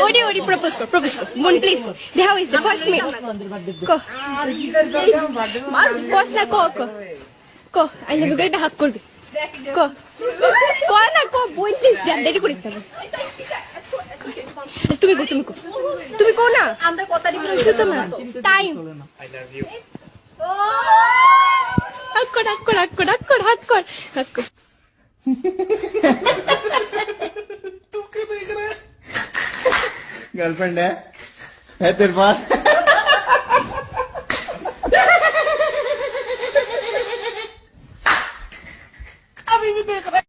ওডি ওডি প্রপোজ কর মন please how is the first meet কো মার বস না কো আই লাভ ইউ এটা হাত করবি কো না কো বলতিস দেরি করিস না তুমি কো না আমরা কথা দিবি তো না টাইম আই লাভ ইউ হাত কর गर्लफ्रेंड है तेरे पास?